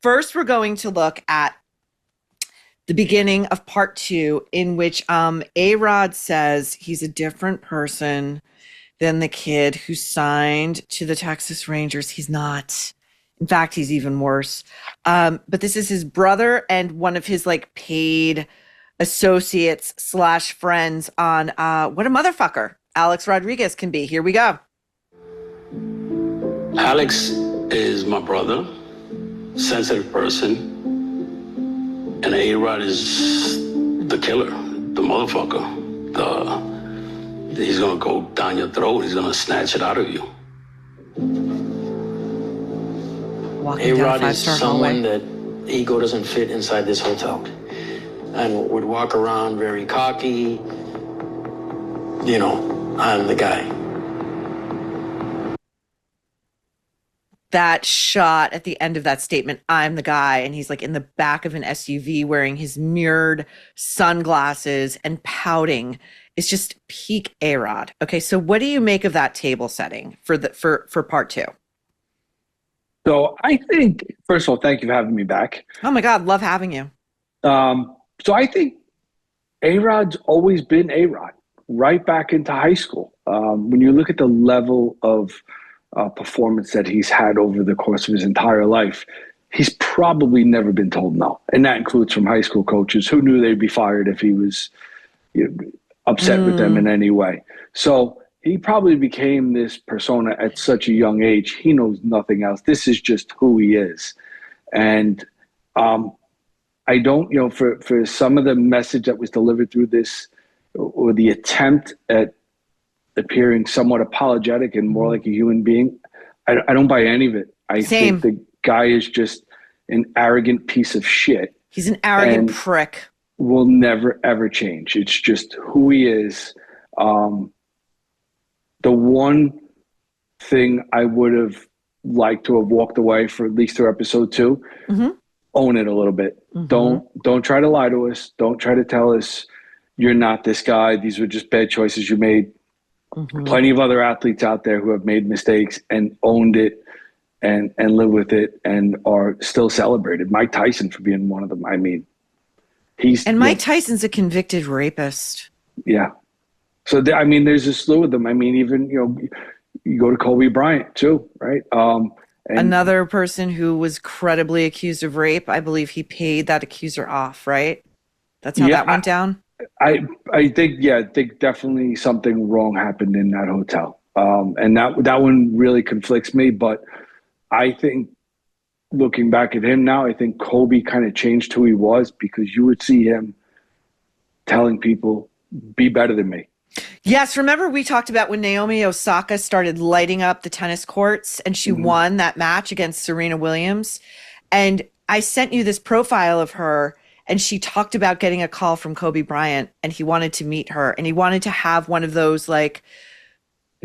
first we're going to look at the beginning of part 2, in which A-Rod says he's a different person than the kid who signed to the Texas Rangers. He's not. In fact, he's even worse. But this is his brother and one of his like paid associates / friends on what a motherfucker Alex Rodriguez can be. Here we go. Alex is my brother, sensitive person. And A-Rod is the killer, the motherfucker. He's gonna go down your throat. He's gonna snatch it out of you. A-Rod is someone that ego doesn't fit inside this hotel. And would walk around very cocky. You know, I'm the guy. That shot at the end of that statement, I'm the guy, and he's like in the back of an SUV wearing his mirrored sunglasses and pouting. It's just peak A-Rod. Okay, so what do you make of that table setting for part 2? So I think, first of all, thank you for having me back. Oh my God, love having you. So I think A-Rod's always been A-Rod, right back into high school. When you look at the level of performance that he's had over the course of his entire life, he's probably never been told no. And that includes from high school coaches who knew they'd be fired if he was upset with them in any way. So he probably became this persona at such a young age. He knows nothing else. This is just who he is. And I don't, for some of the message that was delivered through this, or the attempt at appearing somewhat apologetic and more like a human being, I don't buy any of it. I think the guy is just an arrogant piece of shit. He's an arrogant prick. Will never, ever change. It's just who he is. The one thing I would have liked to have walked away for at least through episode 2, own it a little bit. Don't try to lie to us. Don't try to tell us you're not this guy. These were just bad choices you made. Plenty of other athletes out there who have made mistakes and owned it and live with it and are still celebrated. Mike Tyson for being one of them. I mean, Mike Tyson's a convicted rapist. Yeah. So there's a slew of them. I mean, even you go to Kobe Bryant too, right? Another person who was credibly accused of rape. I believe he paid that accuser off, right? That's how that went down. I think definitely something wrong happened in that hotel. And that one really conflicts me, but I think looking back at him now, I think Kobe kind of changed who he was, because you would see him telling people, be better than me. Yes, remember we talked about when Naomi Osaka started lighting up the tennis courts and she won that match against Serena Williams. And I sent you this profile of her, and she talked about getting a call from Kobe Bryant, and he wanted to meet her, and he wanted to have one of those like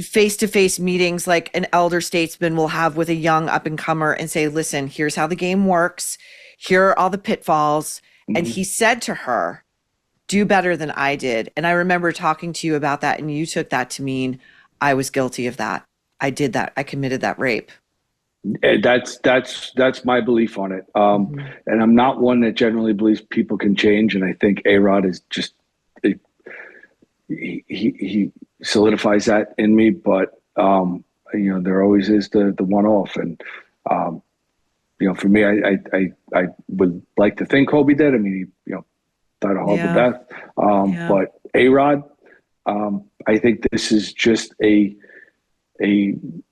face-to-face meetings like an elder statesman will have with a young up-and-comer and say, listen, here's how the game works. Here are all the pitfalls. And he said to her, do better than I did. And I remember talking to you about that, and you took that to mean I was guilty of that. I did that. I committed that rape. That's my belief on it. And I'm not one that generally believes people can change. And I think A-Rod is just, he solidifies that in me. But, there always is the one-off. And, for me, I would like to think Kobe did. I mean, he, died a horrible death. But A-Rod, I think this is just a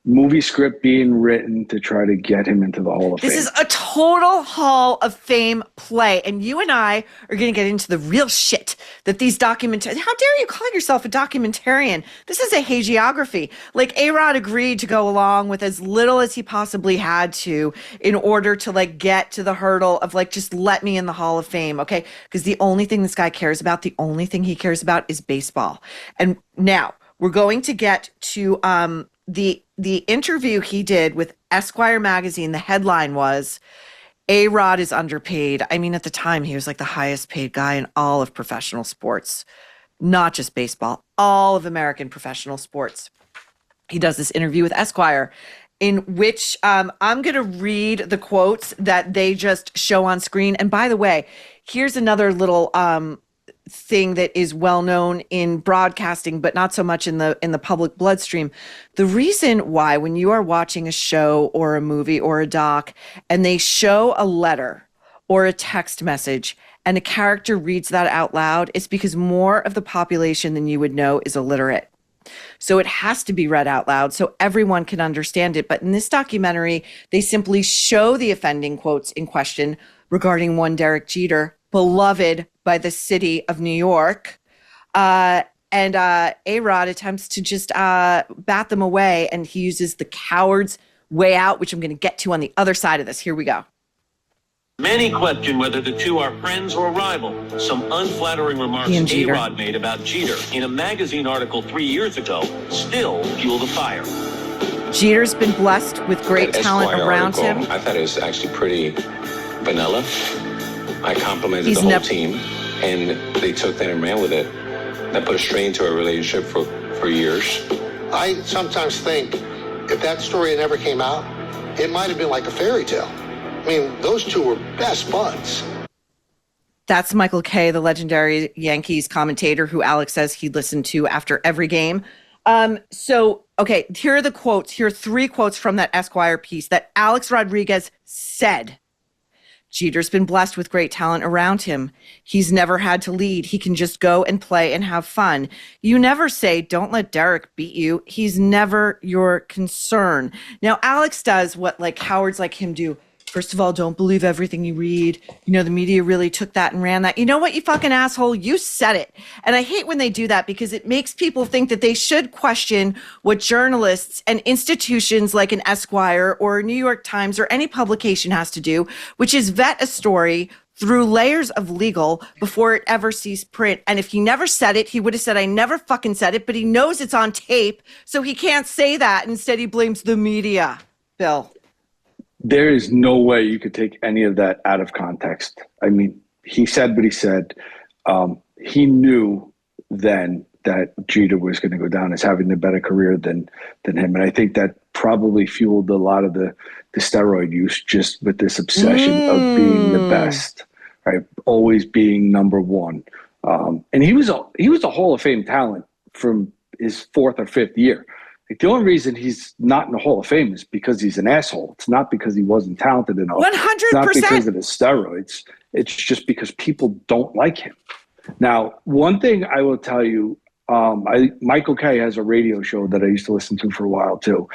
movie script being written to try to get him into the Hall of Fame. This is a total Hall of Fame play. And you and I are going to get into the real shit that these documentarians, how dare you call yourself a documentarian? This is a hagiography. Like, A-Rod agreed to go along with as little as he possibly had to in order to like get to the hurdle of like, just let me in the Hall of Fame. Okay. Because the only thing this guy cares about, the only thing he cares about is baseball. And now we're going to get to, the interview he did with Esquire magazine. The headline was, A-Rod is underpaid. I mean, at the time, he was like the highest paid guy in all of professional sports, not just baseball, all of American professional sports. He does this interview with Esquire, in which I'm going to read the quotes that they just show on screen. And by the way, here's another little thing that is well known in broadcasting, but not so much in the public bloodstream. The reason why, when you are watching a show or a movie or a doc, and they show a letter or a text message, and a character reads that out loud, it's because more of the population than you would know is illiterate. So it has to be read out loud so everyone can understand it. But in this documentary, they simply show the offending quotes in question regarding one Derek Jeter, beloved by the city of New York. And A-Rod attempts to just bat them away, and he uses the coward's way out, which I'm going to get to on the other side of this. Here we go. Many question whether the two are friends or rivals. Some unflattering remarks A-Rod made about Jeter in a magazine article 3 years ago still fuel the fire. Jeter's been blessed with great talent around him. I thought it was actually pretty vanilla. I complimented the whole team, and they took that and ran with it. That put a strain to our relationship for years. I sometimes think if that story never came out, it might have been like a fairy tale. I mean, those two were best buds. That's Michael Kay, the legendary Yankees commentator who Alex says he listened to after every game. Okay, here are the quotes. Here are 3 quotes from that Esquire piece that Alex Rodriguez said. Jeter's been blessed with great talent around him. He's never had to lead. He can just go and play and have fun. You never say, don't let Derek beat you. He's never your concern. Now, Alex does what like cowards like him do. First of all, don't believe everything you read. You know, the media really took that and ran that. You know what, you fucking asshole? You said it. And I hate when they do that because it makes people think that they should question what journalists and institutions like an Esquire or a New York Times or any publication has to do, which is vet a story through layers of legal before it ever sees print. And if he never said it, he would have said, I never fucking said it, but he knows it's on tape, so he can't say that. Instead, he blames the media. Bill. There is no way you could take any of that out of context. I mean, he said what he said. He knew then that Jeter was going to go down as having the better career than him. And I think that probably fueled a lot of the steroid use, just with this obsession of being the best, right? Always being number one. And he was a Hall of Fame talent from his 4th or 5th year. Like, the only reason he's not in the Hall of Fame is because he's an asshole. It's not because he wasn't talented enough. 100%. It's not because of the steroids. It's just because people don't like him. Now, one thing I will tell you, Michael Kay has a radio show that I used to listen to for a while too.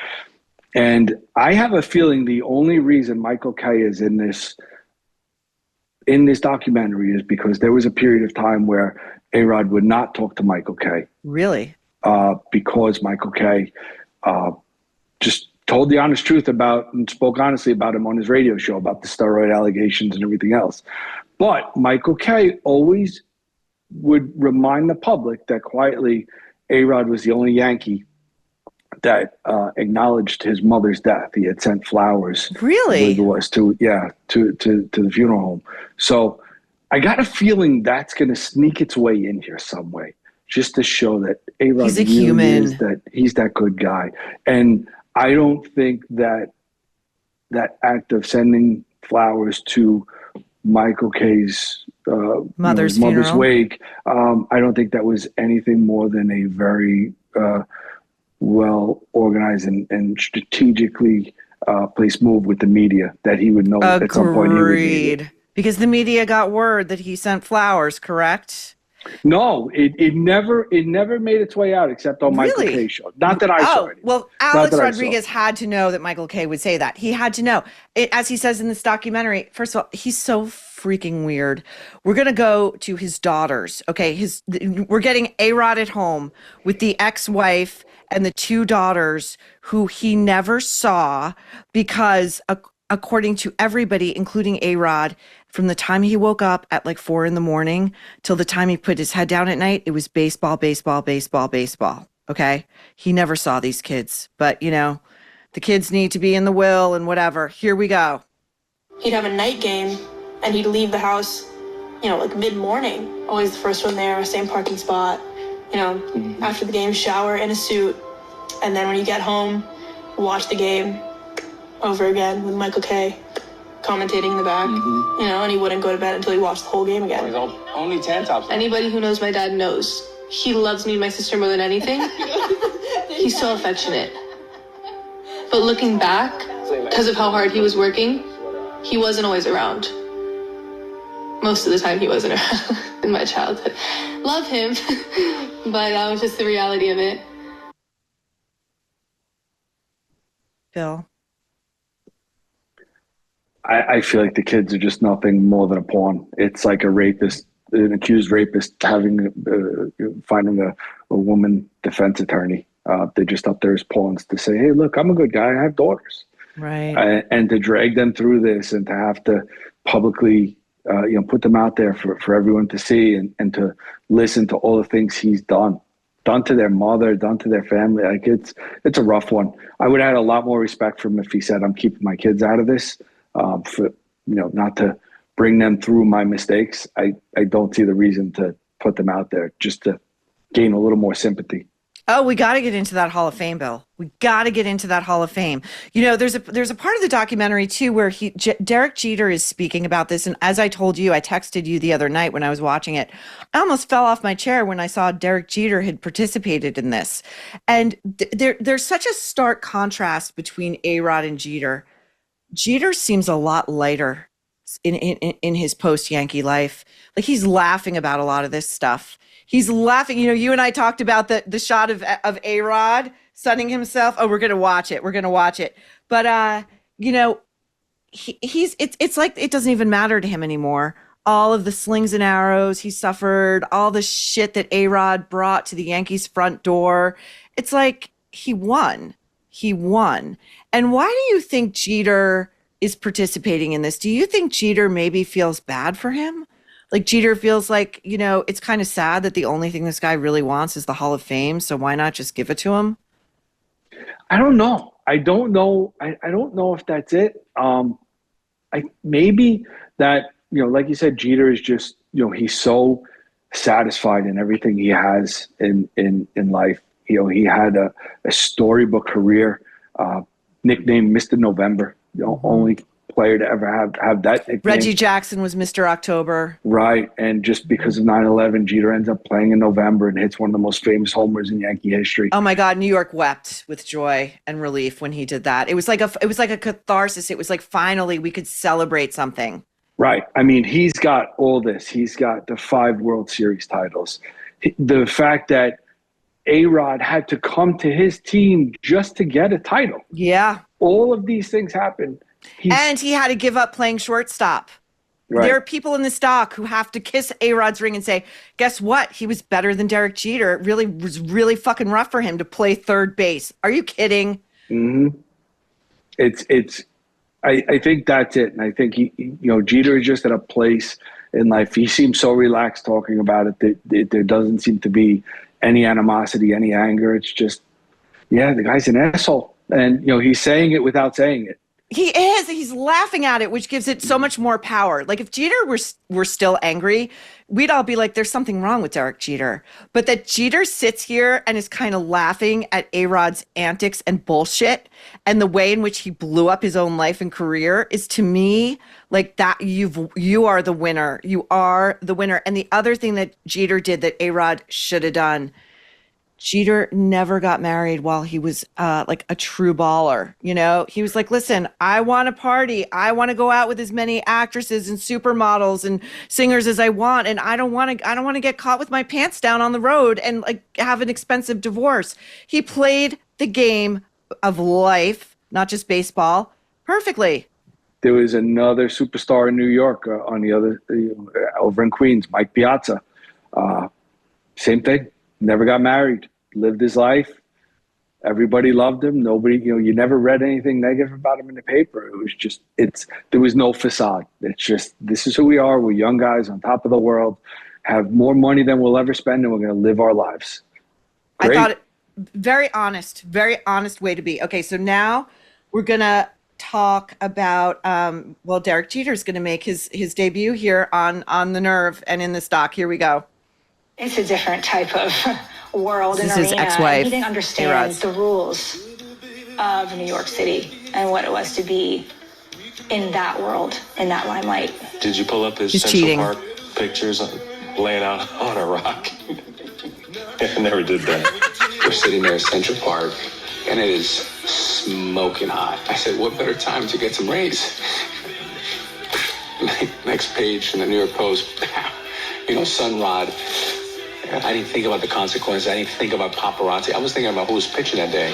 And I have a feeling the only reason Michael Kay is in this documentary is because there was a period of time where A-Rod would not talk to Michael Kay. Really? Because Michael Kay just told the honest truth about and spoke honestly about him on his radio show about the steroid allegations and everything else. But Michael Kay always would remind the public that quietly A-Rod was the only Yankee that acknowledged his mother's death. He had sent flowers. Really? It was to the funeral home. So I got a feeling that's going to sneak its way in here some way, just to show that A-Rod he's a really human. is that he's that good guy. And I don't think that act of sending flowers to Michael Kay's mother's wake, I don't think that was anything more than a very well organized and strategically placed move with the media that he would know at some point he would need it. Because the media got word that he sent flowers, correct? No, it never made its way out except on Michael Kay show. Not that I saw it. Well, Alex Rodriguez had to know that Michael Kay would say that. He had to know. As he says in this documentary, first of all, he's so freaking weird. We're going to go to his daughters, okay? We're getting A-Rod at home with the ex-wife and the 2 daughters who he never saw because, according to everybody, including A-Rod, from the time he woke up at like 4 a.m. till the time he put his head down at night, it was baseball, baseball, baseball, baseball. Okay? He never saw these kids. But, you know, the kids need to be in the will and whatever. Here we go. He'd have a night game and he'd leave the house, you know, like mid-morning. Always the first one there, same parking spot. You know, after the game, shower in a suit. And then when you get home, watch the game, over again with Michael Kay commentating in the back, you know, and he wouldn't go to bed until he watched the whole game again. He's only 10 tops. Anybody who knows my dad knows he loves me and my sister more than anything. He's so affectionate. But looking back, because of how hard he was working, he wasn't always around. Most of the time he wasn't around in my childhood. Love him, but that was just the reality of it. Bill? I feel like the kids are just nothing more than a pawn. It's like a rapist, an accused rapist finding a woman defense attorney. They're just up there as pawns to say, hey, look, I'm a good guy. I have daughters. Right. And to drag them through this and to have to publicly, put them out there for everyone to see and to listen to all the things he's done to their mother, done to their family. Like it's a rough one. I would have had a lot more respect for him if he said, I'm keeping my kids out of this, not to bring them through my mistakes. I don't see the reason to put them out there just to gain a little more sympathy. Oh, we got to get into that Hall of Fame, Bill. We got to get into that Hall of Fame. You know, there's a part of the documentary too where Derek Jeter is speaking about this, and as I told you, I texted you the other night when I was watching it. I almost fell off my chair when I saw Derek Jeter had participated in this, and there's such a stark contrast between A-Rod and Jeter. Jeter seems a lot lighter in his post-Yankee life. Like he's laughing about a lot of this stuff. He's laughing. You know, you and I talked about the shot of A-Rod sunning himself. Oh, we're going to watch it. But, it's like it doesn't even matter to him anymore. All of the slings and arrows he suffered, all the shit that A-Rod brought to the Yankees' front door. It's like he won. And why do you think Jeter is participating in this? Do you think Jeter maybe feels bad for him? Like Jeter feels like, it's kind of sad that the only thing this guy really wants is the Hall of Fame. So why not just give it to him? I don't know. I don't know if that's it. Maybe that, like you said, Jeter is just, he's so satisfied in everything he has in life. He had a storybook career, nicknamed Mr. November, only player to ever have that nickname. Reggie Jackson was Mr. October. Right. And just because of 9/11, Jeter ends up playing in November and hits one of the most famous homers in Yankee history. Oh my God, New York wept with joy and relief when he did that. It was like a catharsis. It was like finally we could celebrate something. Right. I mean, he's got all this. He's got the 5 World Series titles. The fact that A-Rod had to come to his team just to get a title. Yeah. All of these things happened. And he had to give up playing shortstop. Right. There are people in this doc who have to kiss A-Rod's ring and say, guess what? He was better than Derek Jeter. It was really fucking rough for him to play third base. Are you kidding? Mm-hmm. I think that's it. And I think Jeter is just at a place in life. He seems so relaxed talking about it that there doesn't seem to be any animosity, any anger. It's just, the guy's an asshole. And, he's saying it without saying it. He is. He's laughing at it, which gives it so much more power. Like if Jeter were still angry, we'd all be like, there's something wrong with Derek Jeter. But that Jeter sits here and is kind of laughing at A-Rod's antics and bullshit and the way in which he blew up his own life and career is to me like that you are the winner. You are the winner. And the other thing that Jeter did that A-Rod should have done, Jeter never got married while he was like a true baller. He was like, listen, I want to party. I want to go out with as many actresses and supermodels and singers as I want. And I don't want to get caught with my pants down on the road and like have an expensive divorce. He played the game of life, not just baseball, perfectly. There was another superstar in New York on the other, over in Queens, Mike Piazza. Same thing. Never got married, lived his life. Everybody loved him. Nobody, you never read anything negative about him in the paper. It was just, there was no facade. It's just, this is who we are. We're young guys on top of the world, have more money than we'll ever spend, and we're going to live our lives. Great. I thought very honest way to be. Okay, so now we're going to talk about, Derek Jeter's going to make his debut here on The Nerve and in this doc. Here we go. It's a different type of world and arena. He didn't understand the rules of New York City. and what it was to be in that world, in that limelight. Did you pull up his He's Central cheating. Park pictures laying out on a rock? I never did that. We're sitting there at Central Park, and it is smoking hot. I said, what better time to get some rays? Next page in the New York Post, Sunrod. I didn't think about the consequences. I didn't think about paparazzi. I was thinking about who was pitching that day.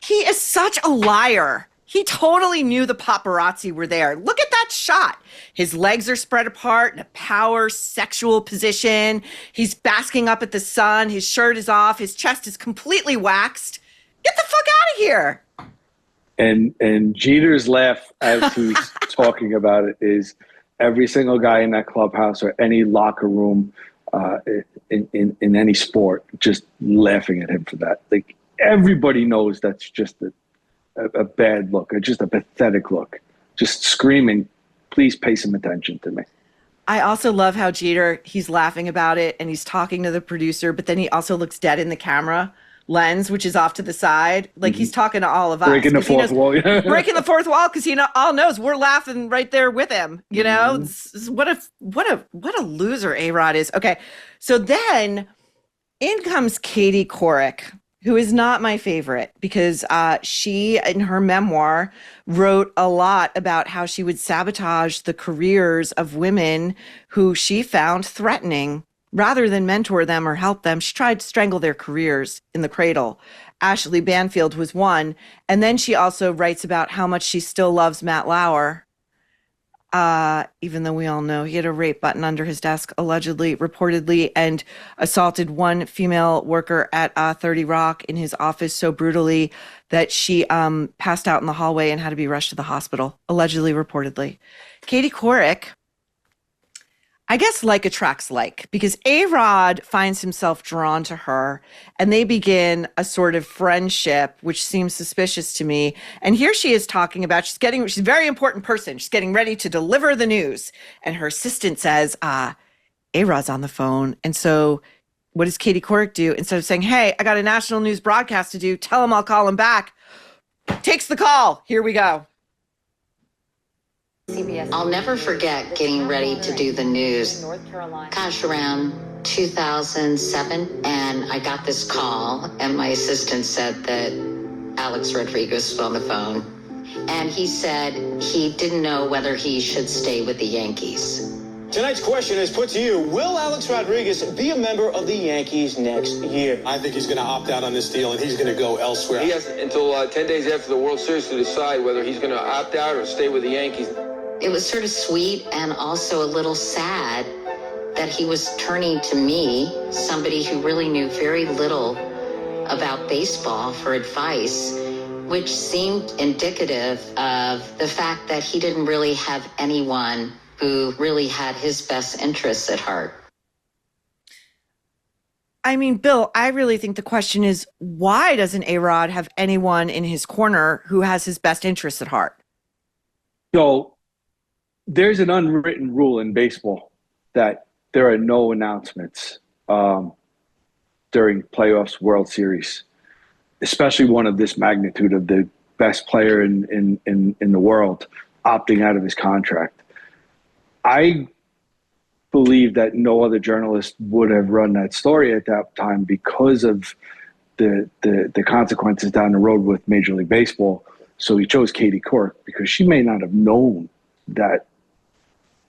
He is such a liar. He totally knew the paparazzi were there. Look at that shot. His legs are spread apart in a power sexual position. He's basking up at the sun. His shirt is off. His chest is completely waxed. Get the fuck out of here. And Jeter's laugh as he's talking about it is every single guy in that clubhouse or any locker room in any sport just laughing at him for that. Like, everybody knows that's just a bad look, or just a pathetic look. Just screaming, please pay some attention to me. I also love how Jeter, he's laughing about it and he's talking to the producer, but then he also looks dead in the camera lens, which is off to the side. Like, he's talking to all of us. Breaking the fourth wall. Breaking the fourth wall, because he all knows we're laughing right there with him. You know, what a loser A-Rod is. Okay, so then in comes Katie Couric, who is not my favorite, because she, in her memoir, wrote a lot about how she would sabotage the careers of women who she found threatening. Rather than mentor them or help them, she tried to strangle their careers in the cradle. Ashley Banfield was one. And then she also writes about how much she still loves Matt Lauer, even though we all know he had a rape button under his desk, allegedly, reportedly, and assaulted one female worker at 30 Rock in his office so brutally that she passed out in the hallway and had to be rushed to the hospital, allegedly, reportedly. Katie Couric, I guess like attracts like, because A-Rod finds himself drawn to her and they begin a sort of friendship, which seems suspicious to me. And here she is talking about, she's a very important person. She's getting ready to deliver the news. And her assistant says, A-Rod's on the phone. And so what does Katie Couric do? Instead of saying, hey, I got a national news broadcast to do, tell him I'll call him back, takes the call. Here we go. I'll never forget getting ready to do the news. Gosh, around 2007, and I got this call, and my assistant said that Alex Rodriguez was on the phone, and he said he didn't know whether he should stay with the Yankees. Tonight's question is put to you. Will Alex Rodriguez be a member of the Yankees next year? I think he's going to opt out on this deal, and he's going to go elsewhere. He has until 10 days after the World Series to decide whether he's going to opt out or stay with the Yankees. It was sort of sweet and also a little sad that he was turning to me, somebody who really knew very little about baseball, for advice, which seemed indicative of the fact that he didn't really have anyone who really had his best interests at heart. I mean, Bill, I really think the question is, why doesn't A-Rod have anyone in his corner who has his best interests at heart? So there's an unwritten rule in baseball that there are no announcements during playoffs, World Series, especially one of this magnitude of the best player in the world opting out of his contract. I believe that no other journalist would have run that story at that time because of the consequences down the road with Major League Baseball. So he chose Katie Couric because she may not have known that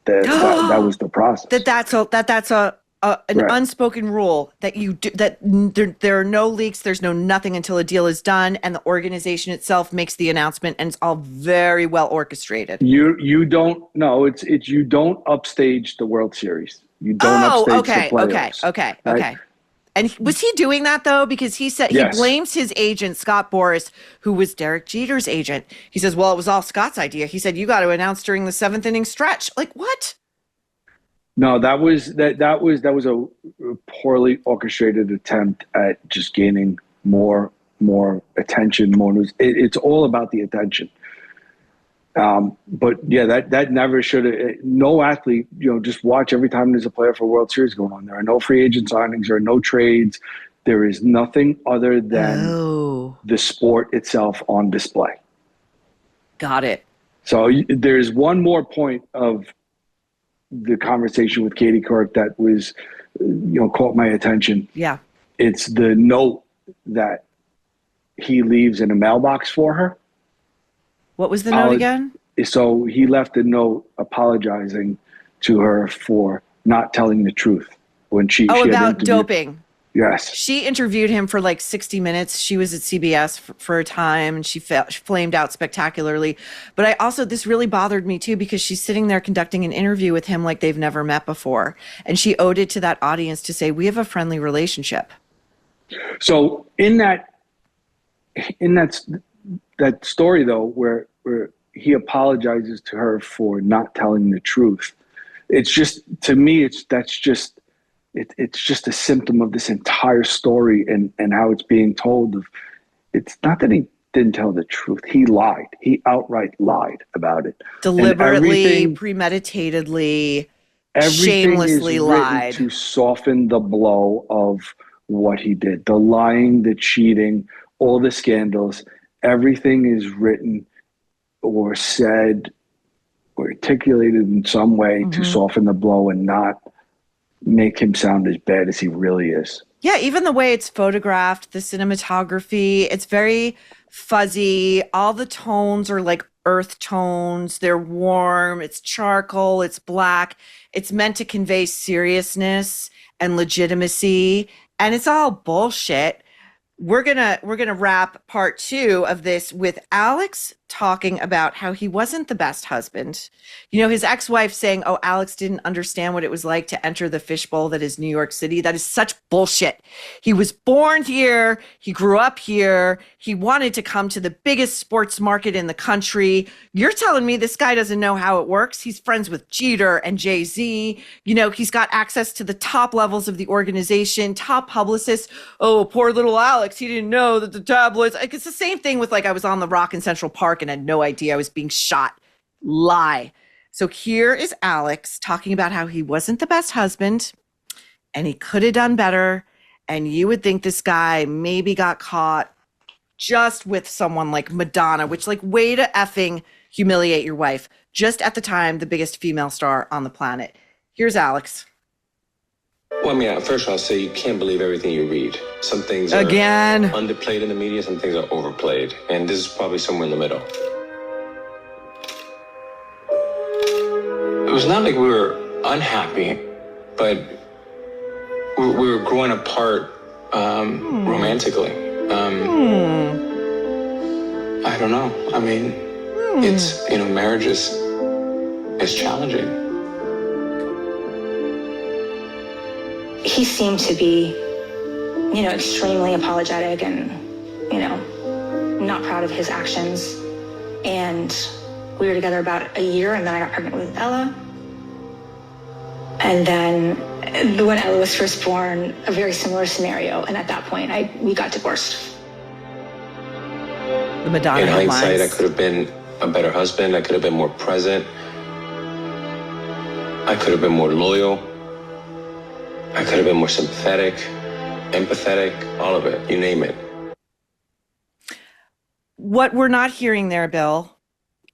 was the process. That's an right. unspoken rule that you do, that there are no leaks, there's no nothing until a deal is done, and the organization itself makes the announcement, and it's all very well orchestrated. You don't it's you don't upstage the World Series. You don't upstage the playoffs. Okay. Right? And was he doing that, though? Because he said Yes. he blames his agent, Scott Boras, who was Derek Jeter's agent. He says, well, it was all Scott's idea. He said, you got to announce during the 7th inning stretch. Like, what? No, that was a poorly orchestrated attempt at just gaining more attention, more news. It's all about the attention. But yeah, that never should have. No athlete, just watch every time there's a player for World Series going on. There are no free agent signings, there are no trades. There is nothing other than the sport itself on display. Got it. So there's one more point of the conversation with Katie Couric that was, caught my attention. Yeah. It's the note that he leaves in a mailbox for her. What was the note again? So he left a note apologizing to her for not telling the truth when she about doping. Yes. She interviewed him for like 60 minutes. She was at CBS for a time, and she flamed out spectacularly. But this really bothered me too, because she's sitting there conducting an interview with him like they've never met before. And she owed it to that audience to say, we have a friendly relationship. So in that story though, where he apologizes to her for not telling the truth, it's just, to me, it's just a symptom of this entire story and how it's being told. It's not that he didn't tell the truth. He lied. He outright lied about it. Deliberately, premeditatedly, shamelessly lied. To soften the blow of what he did. The lying, the cheating, all the scandals, everything is written or said or articulated in some way to soften the blow and not make him sound as bad as he really is. Yeah, even the way it's photographed, the cinematography, it's very fuzzy. All the tones are like earth tones. They're warm. It's charcoal. It's black. It's meant to convey seriousness and legitimacy. And it's all bullshit. We're gonna wrap part 2 of this with Alex talking about how he wasn't the best husband. His ex-wife saying, oh, Alex didn't understand what it was like to enter the fishbowl that is New York City. That is such bullshit. He was born here. He grew up here. He wanted to come to the biggest sports market in the country. You're telling me this guy doesn't know how it works? He's friends with Jeter and Jay-Z. He's got access to the top levels of the organization, top publicists. Oh, poor little Alex. He didn't know that the tabloids. It's the same thing with I was on the Rock in Central Park and had no idea I was being shot. Lie. So here is Alex talking about how he wasn't the best husband and he could have done better. And you would think this guy maybe got caught just with someone like Madonna, which way to effing humiliate your wife. Just at the time, the biggest female star on the planet. Here's Alex. Well, first I'll say you can't believe everything you read. Some things are underplayed in the media, some things are overplayed. And this is probably somewhere in the middle. It was not like we were unhappy, but we were growing apart romantically. I don't know. It's, marriage is challenging. He seemed to be, extremely apologetic and, not proud of his actions. And we were together about a year, and then I got pregnant with Ella. And then when Ella was first born, a very similar scenario. And at that point, we got divorced. The Madonna In hindsight, headlines. I could have been a better husband. I could have been more present. I could have been more loyal. I could have been more sympathetic, empathetic, all of it, you name it. What we're not hearing there, Bill,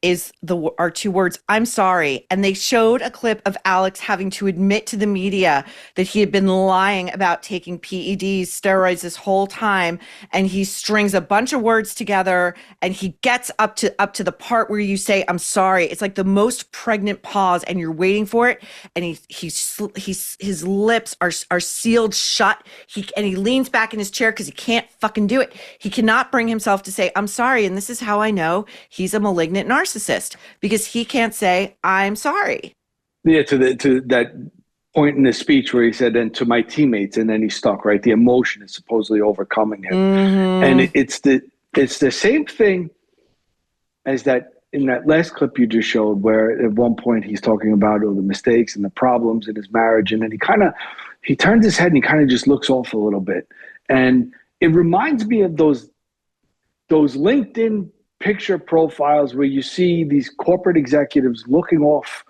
is our 2 words, I'm sorry. And they showed a clip of Alex having to admit to the media that he had been lying about taking PEDs, steroids this whole time. And he strings a bunch of words together and he gets up to the part where you say, I'm sorry. It's like the most pregnant pause and you're waiting for it. And his lips are sealed shut. And he leans back in his chair because he can't fucking do it. He cannot bring himself to say, I'm sorry. And this is how I know he's a malignant narcissist, because he can't say, I'm sorry. Yeah, to that point in the speech where he said, and to my teammates, and then he's stuck, right? The emotion is supposedly overcoming him. And it's the same thing as that in that last clip you just showed, where at one point he's talking about all the mistakes and the problems in his marriage. And then he turns his head and he kind of just looks off a little bit. And it reminds me of those LinkedIn picture profiles where you see these corporate executives looking off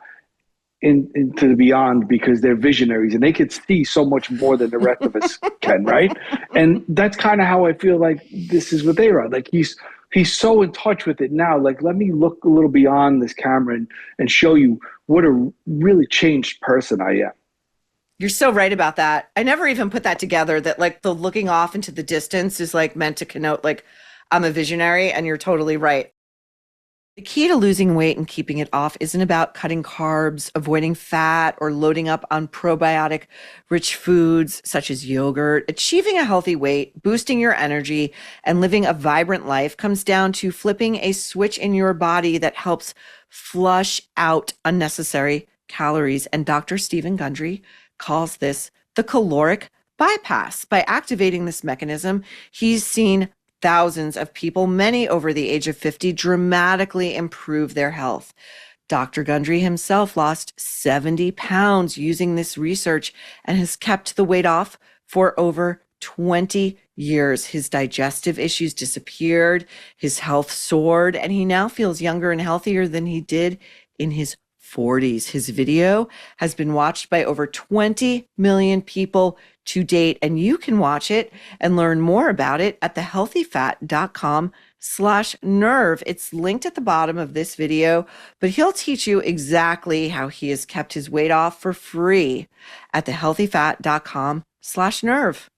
into the beyond because they're visionaries and they could see so much more than the rest of us can, right? And that's kind of how I feel like this is with A-Rod. Like he's he's so in touch with it now. Like, let me look a little beyond this camera and show you what a really changed person I am. You're so right about that. I never even put that together, that like the looking off into the distance is like meant to connote like I'm a visionary, and you're totally right. The key to losing weight and keeping it off isn't about cutting carbs, avoiding fat, or loading up on probiotic rich foods such as yogurt. Achieving a healthy weight, boosting your energy, and living a vibrant life comes down to flipping a switch in your body that helps flush out unnecessary calories. And Dr. Stephen Gundry calls this the caloric bypass. By activating this mechanism, he's seen thousands of people, many over the age of 50, dramatically improve their health. Dr. Gundry himself lost 70 pounds using this research and has kept the weight off for over 20 years. His digestive issues disappeared, his health soared, and he now feels younger and healthier than he did in his 40s. His video has been watched by over 20 million people to date, and you can watch it and learn more about it at thehealthyfat.com/nerve. It's linked at the bottom of this video, but he'll teach you exactly how he has kept his weight off for free at thehealthyfat.com/nerve.